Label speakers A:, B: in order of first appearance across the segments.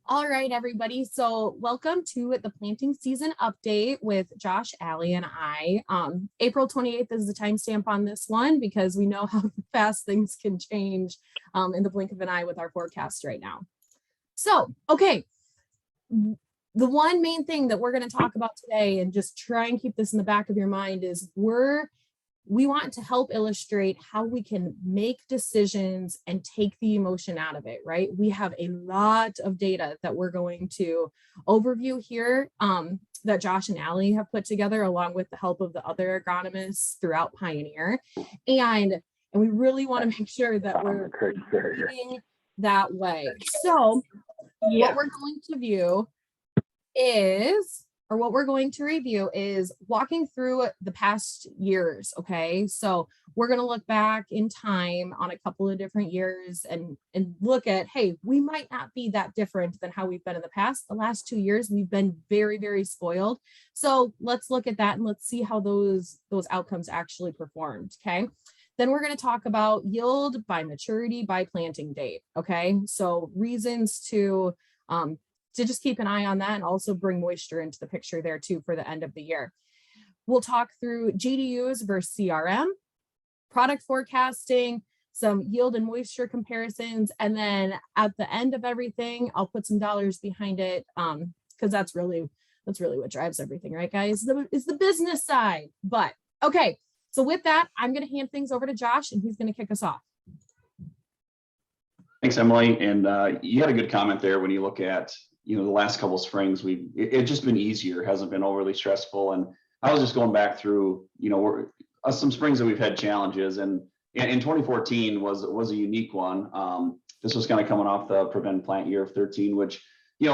A: All right, everybody. So welcome to the planting season update with Josh, Allie, and I. April 28th is the timestamp on this one because we know how fast things can change in the blink of an eye with our forecast right now. So, okay. The one main thing that we're going to talk about today, and just try and keep this in the back of your mind, is we want to help illustrate how we can make decisions and take the emotion out of it, right? We have a lot of data that we're going to overview here that Josh and Allie have put together along with the help of the other agronomists throughout Pioneer. And we really want to make sure that we're reading that way. So what we're going to view is, or what we're going to review is walking through the past years, okay? So we're going to look back in time on a couple of different years and look at, hey, we might not be that different than how we've been in the past. The last 2 years, we've been very, very spoiled. So let's look at that and let's see how those outcomes actually performed, okay? Then we're going to talk about yield by maturity by planting date, okay? So reasons to just keep an eye on that and also bring moisture into the picture there too for the end of the year. We'll talk through GDUs versus CRM, product forecasting, some yield and moisture comparisons, and then at the end of everything, I'll put some dollars behind it because that's really what drives everything, right, guys? Is the business side. But okay, so with that, I'm going to hand things over to Josh, and he's going to kick us off.
B: Thanks, Emily. And you had a good comment there when you look at the last couple of springs, it's just been easier, hasn't been overly stressful. And I was just going back through, some springs that we've had challenges, and in 2014 was a unique one. This was kind of coming off the prevent plant year of 13, which, we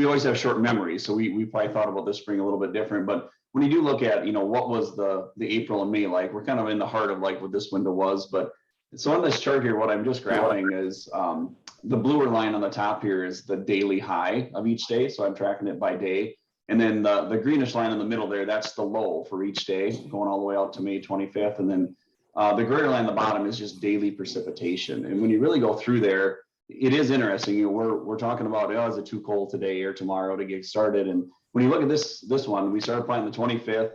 B: always have short memories. So we probably thought about this spring a little bit different, but when you do look at, what was the April and May like, we're kind of in the heart of like what this window was. But so on this chart here, what I'm just graphing is, the bluer line on the top here is the daily high of each day. So I'm tracking it by day. And then the greenish line in the middle there, that's the low for each day, going all the way out to May 25th. And then the grayer line on the bottom is just daily precipitation. And when you really go through there, it is interesting. We're talking about, is it too cold today or tomorrow to get started? And when you look at this one, we started planting the 25th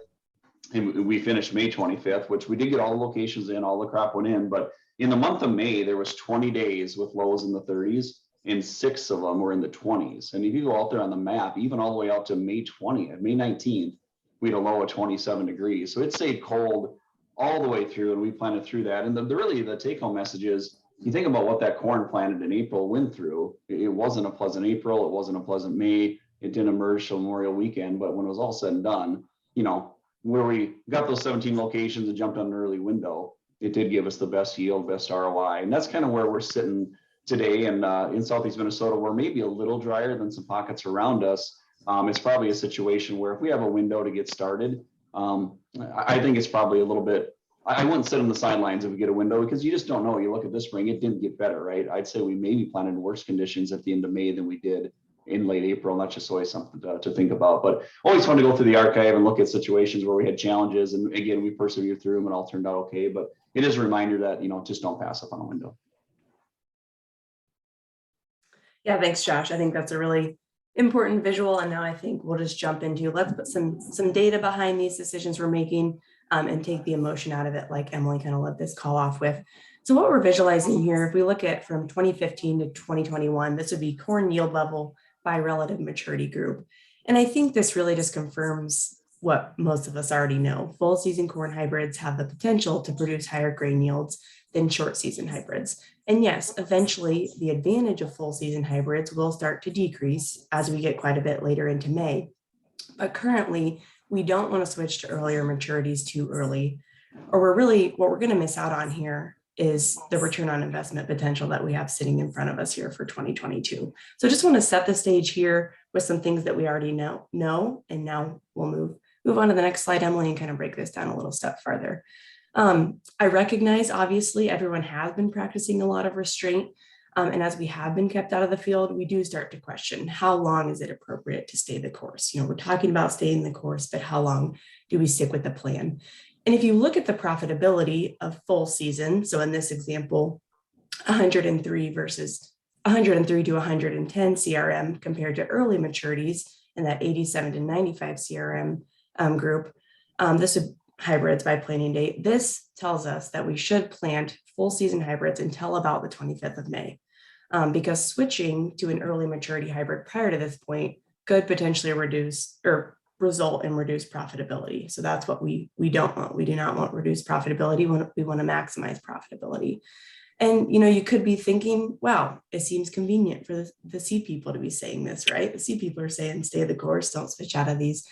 B: and we finished May 25th, which we did get all the locations in, all the crop went in. But in the month of May, there was 20 days with lows in the 30s, and 6 of them were in the 20s. And if you go out there on the map, even all the way out to May 20th, May 19th, we had a low of 27 degrees. So it stayed cold all the way through, and we planted through that. And the take-home message is, you think about what that corn planted in April went through. It wasn't a pleasant April. It wasn't a pleasant May. It didn't emerge till Memorial weekend. But when it was all said and done, where we got those 17 locations and jumped on an early window, it did give us the best yield, best ROI. And that's kind of where we're sitting today. And in Southeast Minnesota, we're maybe a little drier than some pockets around us. It's probably a situation where if we have a window to get started, I think it's probably a little bit, I wouldn't sit on the sidelines if we get a window, because you just don't know. You look at this spring, it didn't get better, right? I'd say we maybe planted in worse conditions at the end of May than we did in late April. And that's just always something to think about. But always fun to go through the archive and look at situations where we had challenges. And again, we persevered through them and all turned out okay. But it is a reminder that, just don't pass up on a window.
C: Yeah, thanks, Josh. I think that's a really important visual. And now I think we'll just jump into, let's put some data behind these decisions we're making and take the emotion out of it, like Emily kind of led this call off with. So what we're visualizing here, if we look at from 2015 to 2021, this would be corn yield level by relative maturity group. And I think this really just confirms what most of us already know. Full season corn hybrids have the potential to produce higher grain yields than short season hybrids. And yes, eventually the advantage of full season hybrids will start to decrease as we get quite a bit later into May. But currently, we don't want to switch to earlier maturities too early, or what we're going to miss out on here is the return on investment potential that we have sitting in front of us here for 2022. So just want to set the stage here with some things that we already know, and now we'll move on to the next slide, Emily, and kind of break this down a little step farther. I recognize, obviously, everyone has been practicing a lot of restraint. And as we have been kept out of the field, we do start to question, how long is it appropriate to stay the course? We're talking about staying the course, but how long do we stick with the plan? And if you look at the profitability of full season, so in this example, 103 versus 103 to 110 CRM compared to early maturities in that 87 to 95 CRM group. This would hybrids by planting date. This tells us that we should plant full season hybrids until about the 25th of May, because switching to an early maturity hybrid prior to this point could potentially reduce or result in reduced profitability. So that's what we don't want. We do not want reduced profitability. We want to maximize profitability. And you could be thinking, wow, it seems convenient for the seed people to be saying this, right? The seed people are saying, stay the course, don't switch out of these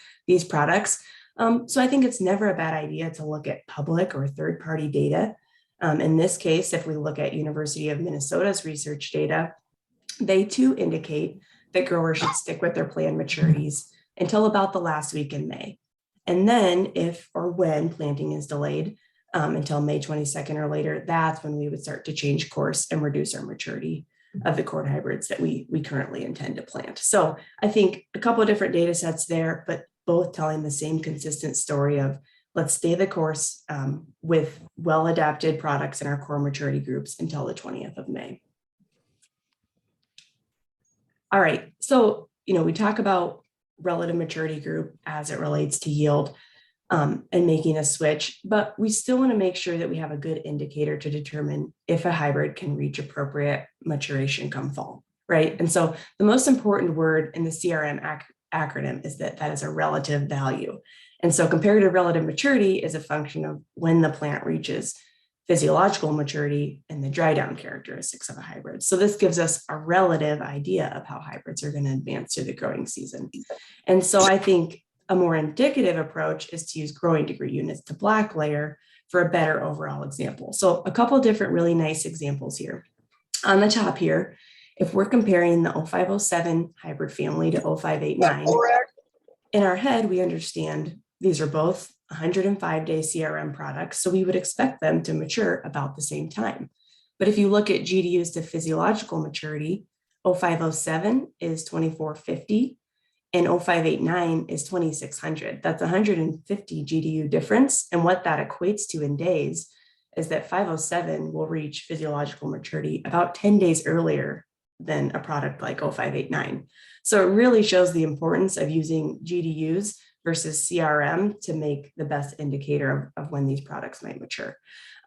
C: products. So I think it's never a bad idea to look at public or third-party data. In this case, if we look at University of Minnesota's research data, they too indicate that growers should stick with their planned maturities until about the last week in May. And then if or when planting is delayed until May 22nd or later, that's when we would start to change course and reduce our maturity of the corn hybrids that we currently intend to plant. So I think a couple of different data sets there, but both telling the same consistent story of let's stay the course with well-adapted products in our core maturity groups until the 20th of May. All right, so we talk about relative maturity group as it relates to yield and making a switch, but we still want to make sure that we have a good indicator to determine if a hybrid can reach appropriate maturation come fall, right? And so the most important word in the CRM acronym is that is a relative value. And so comparative relative maturity is a function of when the plant reaches physiological maturity and the dry down characteristics of a hybrid. So this gives us a relative idea of how hybrids are going to advance through the growing season. And so I think a more indicative approach is to use growing degree units to black layer for a better overall example. So a couple of different really nice examples here. On the top here, if we're comparing the 0507 hybrid family to 0589, in our head, we understand these are both 105-day CRM products, so we would expect them to mature about the same time. But if you look at GDUs to physiological maturity, 0507 is 2450 and 0589 is 2600. That's 150 GDU difference. And what that equates to in days is that 507 will reach physiological maturity about 10 days earlier than a product like 0589. So it really shows the importance of using GDUs versus CRM to make the best indicator of when these products might mature.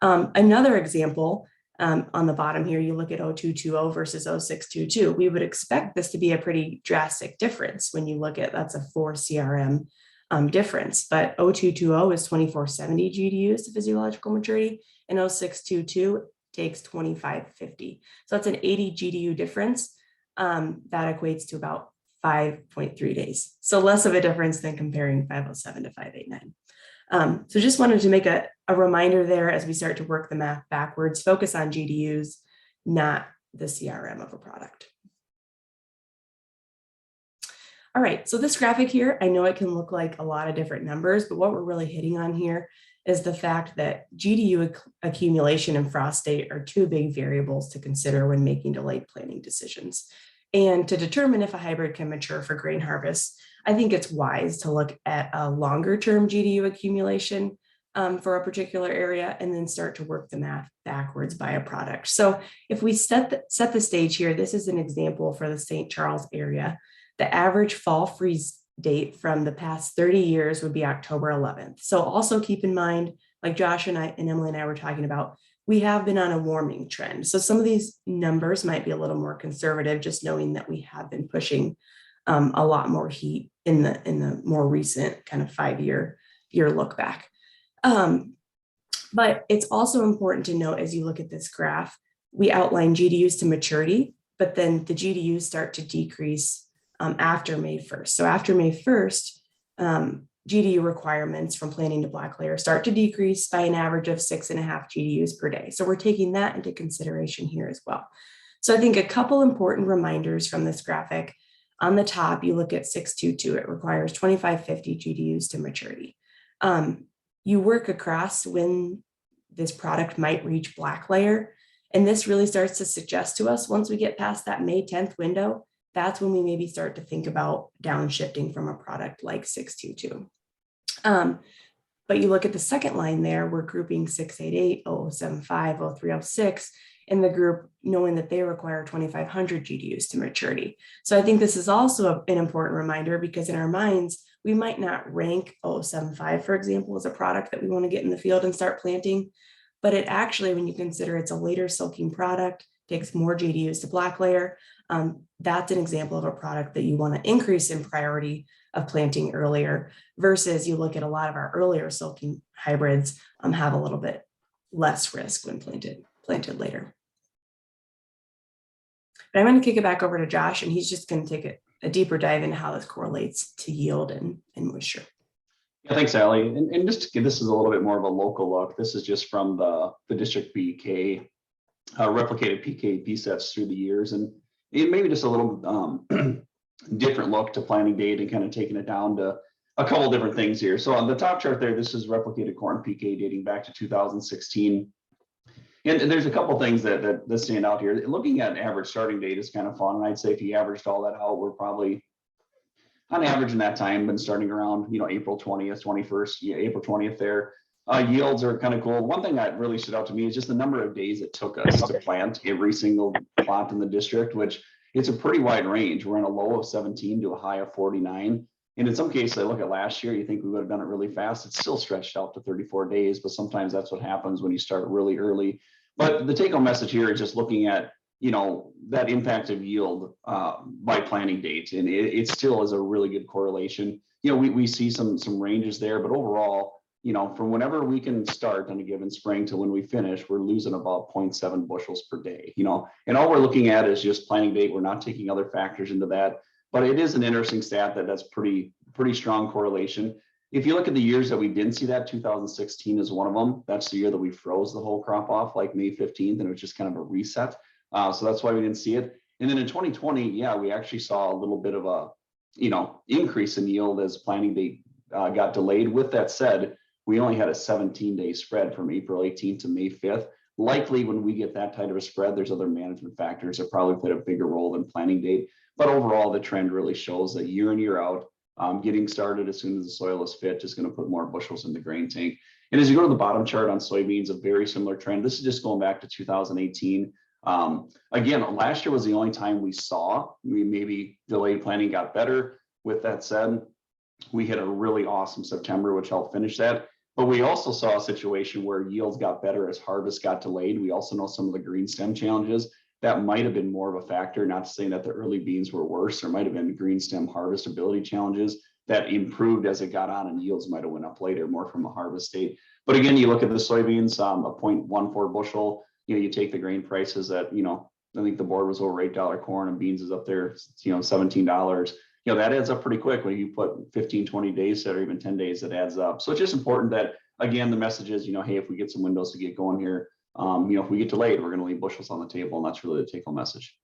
C: Another example on the bottom here, you look at 0220 versus 0622. We would expect this to be a pretty drastic difference when you look at that's a 4 CRM difference, but 0220 is 2470 GDUs to physiological maturity and 0622 takes 2550. So that's an 80 GDU difference. That equates to about 5.3 days. So less of a difference than comparing 507 to 589. So just wanted to make a reminder there as we start to work the math backwards, focus on GDUs, not the CRM of a product. All right, so this graphic here, I know it can look like a lot of different numbers, but what we're really hitting on here is the fact that GDU accumulation and frost date are two big variables to consider when making delayed planting decisions. And to determine if a hybrid can mature for grain harvest, I think it's wise to look at a longer term GDU accumulation for a particular area and then start to work the math backwards by a product. So if we set the stage here, this is an example for the St. Charles area. The average fall freeze date from the past 30 years would be October 11th. So also keep in mind, like Josh and Emily and I were talking about, we have been on a warming trend. So some of these numbers might be a little more conservative, just knowing that we have been pushing a lot more heat in the more recent kind of 5-year look back. But it's also important to note as you look at this graph, we outline GDUs to maturity, but then the GDUs start to decrease after May 1st. So after May 1st, GDU requirements from planting to black layer start to decrease by an average of 6.5 GDUs per day. So we're taking that into consideration here as well. So I think a couple important reminders from this graphic. On the top, you look at 622, it requires 2550 GDUs to maturity. You work across when this product might reach black layer. And this really starts to suggest to us, once we get past that May 10th window, that's when we maybe start to think about downshifting from a product like 622. But you look at the second line there, we're grouping 688, 0075, 0306, in the group, knowing that they require 2,500 GDUs to maturity. So I think this is also an important reminder, because in our minds, we might not rank 075, for example, as a product that we want to get in the field and start planting. But it actually, when you consider it's a later silking product, takes more GDUs to black layer, that's an example of a product that you want to increase in priority of planting earlier, versus you look at a lot of our earlier silking hybrids have a little bit less risk when planted later. But I'm going to kick it back over to Josh, and he's just going to take a deeper dive into how this correlates to yield and moisture.
B: Yeah, thanks, Allie. And just to give this is a little bit more of a local look. This is just from the district PK, replicated PK sets through the years, and it maybe just a little different look to planting date and kind of taking it down to a couple different things here. So on the top chart there, this is replicated corn PK dating back to 2016. And there's a couple things that stand out here. Looking at average starting date is kind of fun. And I'd say if you averaged all that out, we're probably on average in that time been starting around, April 20th, 21st, April 20th there. Yields are kind of cool. One thing that really stood out to me is just the number of days it took us to plant every single plot in the district, which it's a pretty wide range. We're in a low of 17 to a high of 49. And in some cases, I look at last year, you think we would have done it really fast. It's still stretched out to 34 days, but sometimes that's what happens when you start really early. But the take home message here is just looking at, that impact of yield by planting date. And it still is a really good correlation. We see some ranges there, but overall, from whenever we can start on a given spring to when we finish, we're losing about 0.7 bushels per day, and all we're looking at is just planting date. We're not taking other factors into that, but it is an interesting stat that's pretty strong correlation. If you look at the years that we didn't see that, 2016 is one of them. That's the year that we froze the whole crop off like May 15th, and it was just kind of a reset. So that's why we didn't see it. And then in 2020, we actually saw a little bit of a, increase in yield as planting date got delayed. With that said, we only had a 17-day spread from April 18th to May 5th. Likely when we get that type of a spread, there's other management factors that probably played a bigger role than planting date. But overall, the trend really shows that year in, year out, getting started as soon as the soil is fit is going to put more bushels in the grain tank. And as you go to the bottom chart on soybeans, a very similar trend. This is just going back to 2018. Again, last year was the only time we maybe delayed planting got better. With that said, we had a really awesome September, which helped finish that. But we also saw a situation where yields got better as harvest got delayed. We also know some of the green stem challenges that might have been more of a factor. Not to say that the early beans were worse. There might have been green stem harvestability challenges that improved as it got on, and yields might have went up later, more from a harvest date. But again, you look at the soybeans, a 0.14 bushel. You take the grain prices at, I think the board was over $8 corn, and beans is up there, $17. That adds up pretty quick when you put 15, 20 days or even 10 days, that adds up. So it's just important that, again, the message is, hey, if we get some windows to get going here, if we get delayed, we're going to leave bushels on the table. And that's really the take home message.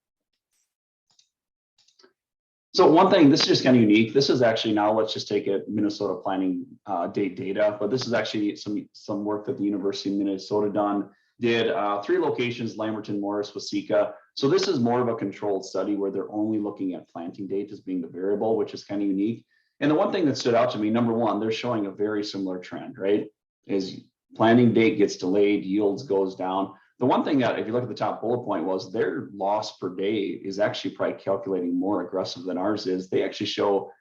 B: So one thing, this is just kind of unique. This is actually, now let's just take it Minnesota planting date data, but this is actually some work that the University of Minnesota did 3 locations, Lamberton, Morris, Waseca. So this is more of a controlled study where they're only looking at planting date as being the variable, which is kind of unique. And the one thing that stood out to me, number one, they're showing a very similar trend, right? Is planting date gets delayed, yields goes down. The one thing that, if you look at the top bullet point, was their loss per day is actually probably calculating more aggressive than ours is. They actually show,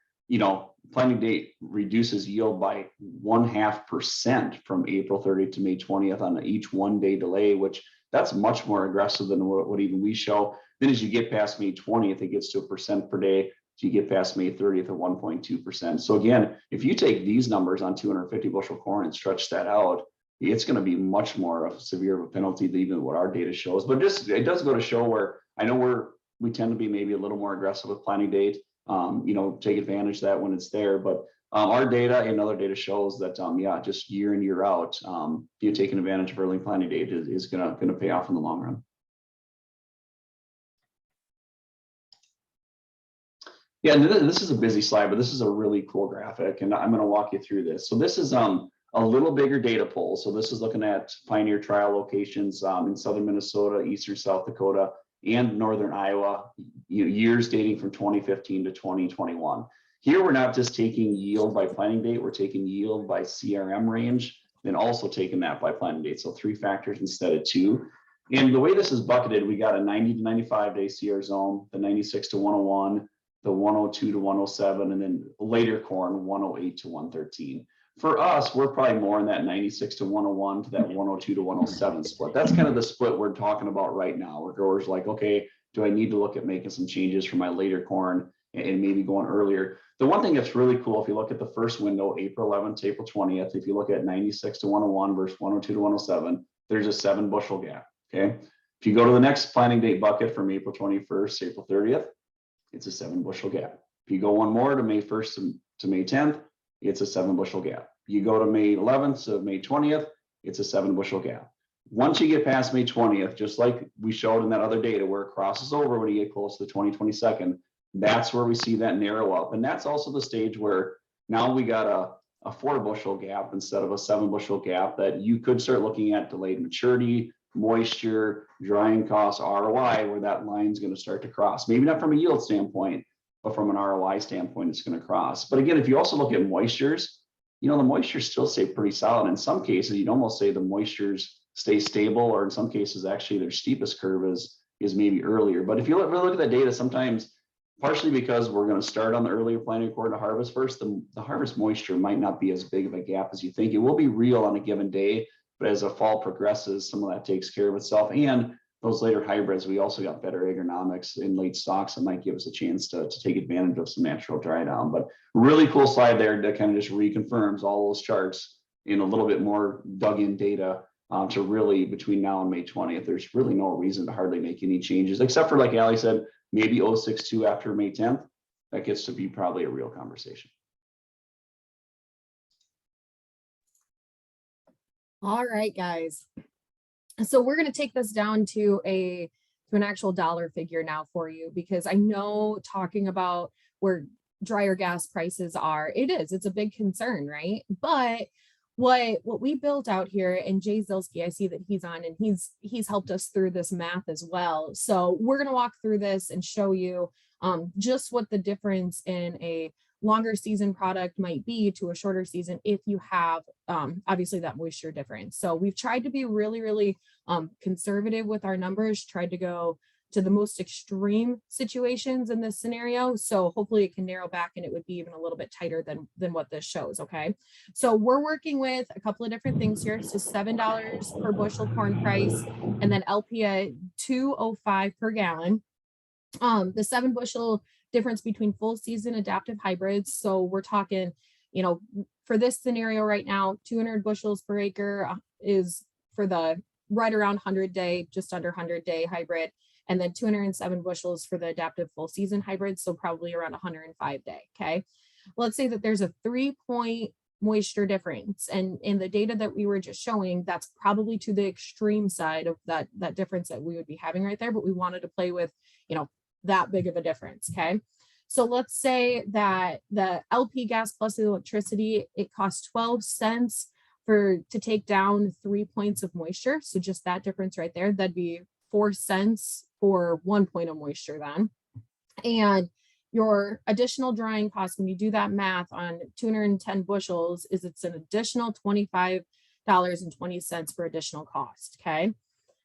B: planting date reduces yield by 0.5% from April 30th to May 20th on each 1 day delay, which that's much more aggressive than what even we show. Then as you get past May 20th, it gets to 1% per day. So you get past May 30th at 1.2%. So again, if you take these numbers on 250 bushel corn and stretch that out, it's going to be much more of severe of a penalty than even what our data shows. But it does go to show where I know we tend to be maybe a little more aggressive with planting date. Take advantage of that when it's there. But our data and other data shows that, just year in, year out, taking advantage of early planting date is going to pay off in the long run. Yeah, and this is a busy slide, but this is a really cool graphic, and I'm going to walk you through this. So this is a little bigger data pool. So this is looking at pioneer trial locations in southern Minnesota, eastern South Dakota, and northern Iowa, years dating from 2015 to 2021. Here, we're not just taking yield by planting date, we're taking yield by CRM range, then also taking that by planting date. So 3 factors instead of 2. And the way this is bucketed, we got a 90 to 95 day CR zone, the 96 to 101, the 102 to 107, and then later corn 108 to 113. For us, we're probably more in that 96 to 101 to that 102 to 107 split. That's kind of the split we're talking about right now, where growers like, okay, do I need to look at making some changes for my later corn and maybe going earlier? The one thing that's really cool, if you look at the first window, April 11th to April 20th, if you look at 96 to 101 versus 102 to 107, there's a 7 bushel gap. Okay. If you go to the next planting date bucket from April 21st to April 30th, it's a 7 bushel gap. If you go one more to May 1st to May 10th, it's a 7 bushel gap. You go to May 11th to May 20th, it's a 7 bushel gap. Once you get past May 20th, just like we showed in that other data where it crosses over when you get close to the 22nd, that's where we see that narrow up. And that's also the stage where now we got a 4 bushel gap instead of a 7 bushel gap that you could start looking at delayed maturity, moisture, drying costs, ROI, where that line is going to start to cross. Maybe not from a yield standpoint, but from an ROI standpoint, it's going to cross. But again, if you also look at moistures, the moistures still stay pretty solid. In some cases, you'd almost say the moistures stay stable, or in some cases, actually their steepest curve is maybe earlier. But if you really look at the data, sometimes partially because we're going to start on the earlier planting according to harvest first, the harvest moisture might not be as big of a gap as you think. It will be real on a given day, but as the fall progresses, some of that takes care of itself. And those later hybrids, we also got better agronomics in late stocks that might give us a chance to take advantage of some natural dry down. But really cool slide there that kind of just reconfirms all those charts in a little bit more dug in data to really between now and May 20th. There's really no reason to hardly make any changes, except for, like Ali said, maybe 062 after May 10th. That gets to be probably a real conversation.
A: All right, guys. So we're going to take this down to an actual dollar figure now for you, because I know talking about where dryer gas prices are, it's a big concern, right? But what we built out here, and Jay Zilski, I see that he's on, and he's helped us through this math as well. So we're going to walk through this and show you just what the difference in a longer season product might be to a shorter season if you have obviously that moisture difference. So we've tried to be really, really conservative with our numbers, tried to go to the most extreme situations in this scenario. So hopefully it can narrow back and it would be even a little bit tighter than what this shows. Okay. So we're working with a couple of different things here. So $7 per bushel corn price, and then LPA 205 per gallon. The 7 bushel difference between full season adaptive hybrids. So we're talking, for this scenario right now, 200 bushels per acre is for the right around 100 day, just under 100 day hybrid. And then 207 bushels for the adaptive full season hybrid. So probably around 105 day. Okay. Let's say that there's a 3-point moisture difference. And in the data that we were just showing, that's probably to the extreme side of that difference that we would be having right there. But we wanted to play with, that big of a difference. Okay. So let's say that the LP gas plus electricity, it costs 12 cents to take down 3 points of moisture. So just that difference right there, that'd be 4 cents for 1 point of moisture then. And your additional drying cost, when you do that math on 210 bushels, it's an additional $25.20 for additional cost. Okay.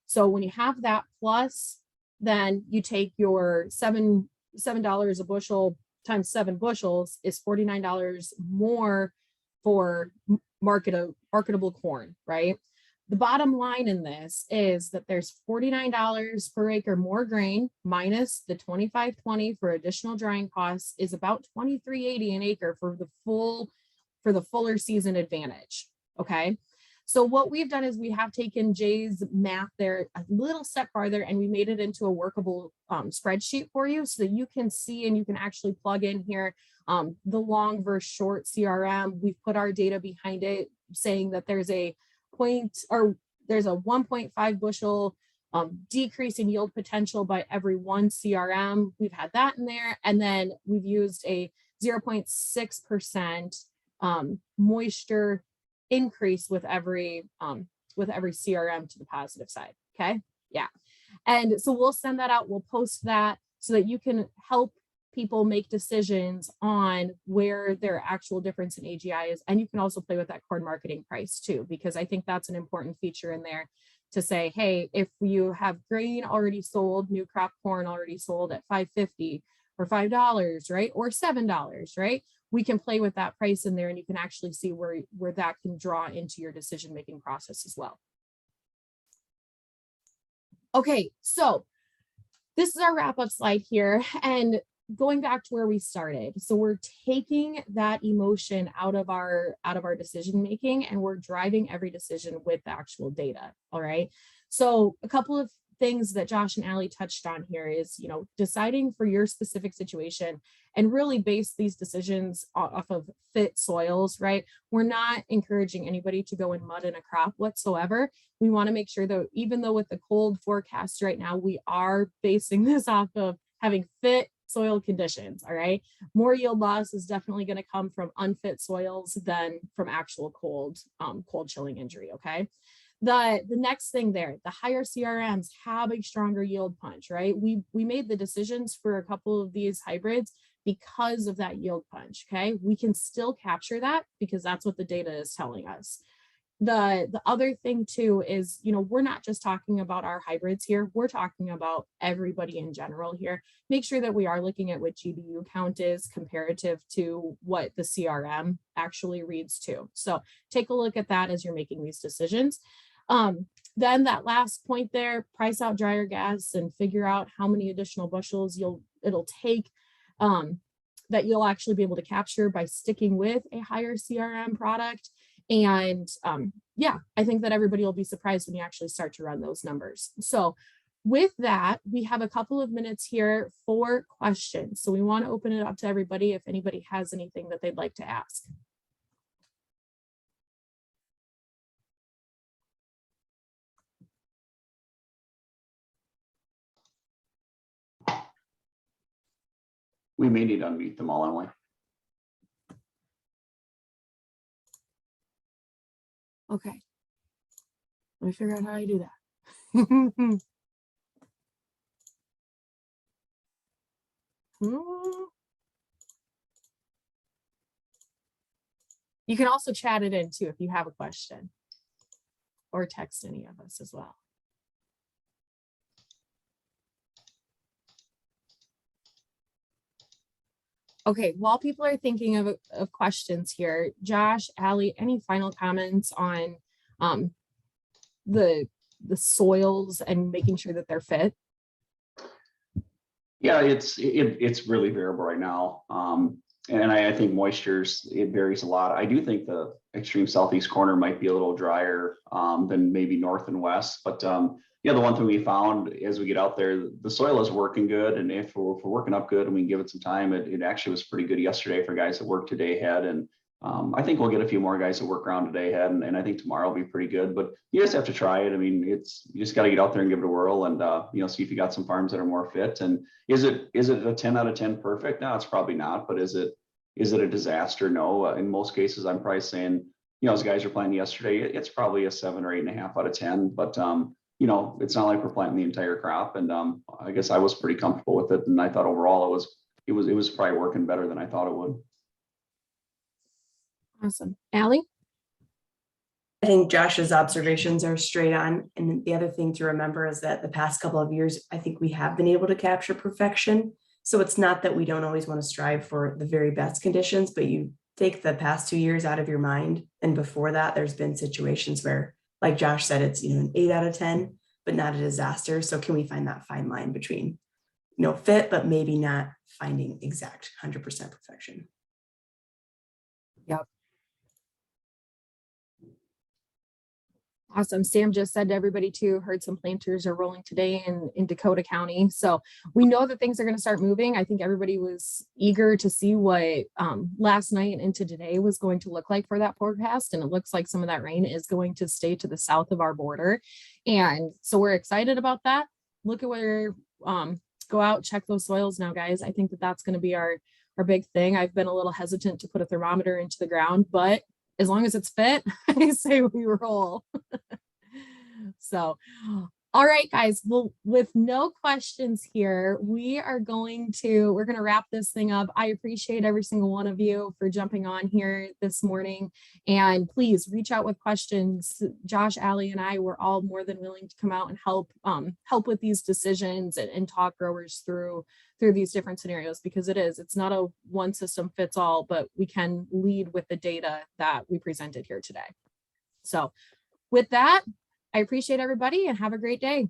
A: So when you have that plus, then you take your $7 a bushel times 7 bushels is $49 more for marketable corn, right? The bottom line in this is that there's $49 per acre more grain minus the $25.20 for additional drying costs is about $23.80 an acre for the fuller season advantage. Okay. So what we've done is we have taken Jay's math there a little step farther, and we made it into a workable spreadsheet for you so that you can see and you can actually plug in here the long versus short CRM. We've put our data behind it saying that there's a 1.5 bushel decrease in yield potential by every 1 CRM. We've had that in there. And then we've used a 0.6% moisture increase with every CRM to the positive side. Okay. Yeah. And so we'll send that out. We'll post that so that you can help people make decisions on where their actual difference in AGI is. And you can also play with that corn marketing price too, because I think that's an important feature in there to say, hey, if you have grain already sold, new crop corn already sold at $5.50 or $5, right? Or $7, right? We can play with that price in there, and you can actually see where that can draw into your decision-making process as well. Okay, so this is our wrap-up slide here, and going back to where we started. So we're taking that emotion out of our decision making, and we're driving every decision with the actual data. All right. So a couple of things that Josh and Allie touched on here is, deciding for your specific situation and really base these decisions off of fit soils, right? We're not encouraging anybody to go and mud in a crop whatsoever. We want to make sure that even though with the cold forecast right now, we are basing this off of having fit soil conditions. All right. More yield loss is definitely going to come from unfit soils than from actual cold chilling injury. Okay. The next thing there, the higher CRMs have a stronger yield punch, right? We made the decisions for a couple of these hybrids because of that yield punch. Okay. We can still capture that because that's what the data is telling us. The other thing too is, we're not just talking about our hybrids here. We're talking about everybody in general here. Make sure that we are looking at what GBU count is comparative to what the CRM actually reads to. So take a look at that as you're making these decisions. Then that last point there, price out dryer gas and figure out how many additional bushels it'll take that you'll actually be able to capture by sticking with a higher CRM product. And I think that everybody will be surprised when you actually start to run those numbers. So with that, we have a couple of minutes here for questions. So we want to open it up to everybody if anybody has anything that they'd like to ask.
B: We may need to unmute them all, Emily.
A: Okay. Let me figure out how I do that. You can also chat it in too if you have a question, or text any of us as well. Okay, while people are thinking of questions here, Josh, Allie, any final comments on the soils and making sure that they're fit?
B: Yeah, it's really variable right now. And I think it varies a lot. I do think the extreme southeast corner might be a little drier than maybe north and west. But the one thing we found as we get out there, the soil is working good. And if we're working up good and we can give it some time, it actually was pretty good yesterday for guys that worked today ahead. And I think we'll get a few more guys that work around today ahead. And I think tomorrow will be pretty good. But you just have to try it. I mean, you just got to get out there and give it a whirl and, see if you got some farms that are more fit. And is it a 10 out of 10 perfect? No, it's probably not. But is it a disaster? No. In most cases, I'm probably saying, as guys are planting yesterday, it's probably a 7 or 8.5 out of 10. But it's not like we're planting the entire crop. And I guess I was pretty comfortable with it. And I thought overall it was probably working better than I thought it would.
A: Awesome. Allie?
C: I think Josh's observations are straight on. And the other thing to remember is that the past couple of years, I think we have been able to capture perfection. So it's not that we don't always want to strive for the very best conditions, but you take the past 2 years out of your mind. And before that, there's been situations where, like Josh said, it's, an 8 out of 10, but not a disaster. So can we find that fine line between, fit, but maybe not finding exact 100% perfection?
A: Yep. Awesome. Sam just said to everybody too, heard some planters are rolling today in Dakota County. So we know that things are going to start moving. I think everybody was eager to see what last night and into today was going to look like for that forecast. And it looks like some of that rain is going to stay to the south of our border. And so we're excited about that. Look at where, go out, check those soils now, guys. I think that that's going to be our big thing. I've been a little hesitant to put a thermometer into the ground, but as long as it's fit, I say we roll. So All right, guys. Well, with no questions here, we're going to wrap this thing up. I appreciate every single one of you for jumping on here this morning. And please reach out with questions. Josh, Allie, and I were all more than willing to come out and help with these decisions and talk growers through these different scenarios, because it's not a one system fits all, but we can lead with the data that we presented here today. So with that, I appreciate everybody and have a great day.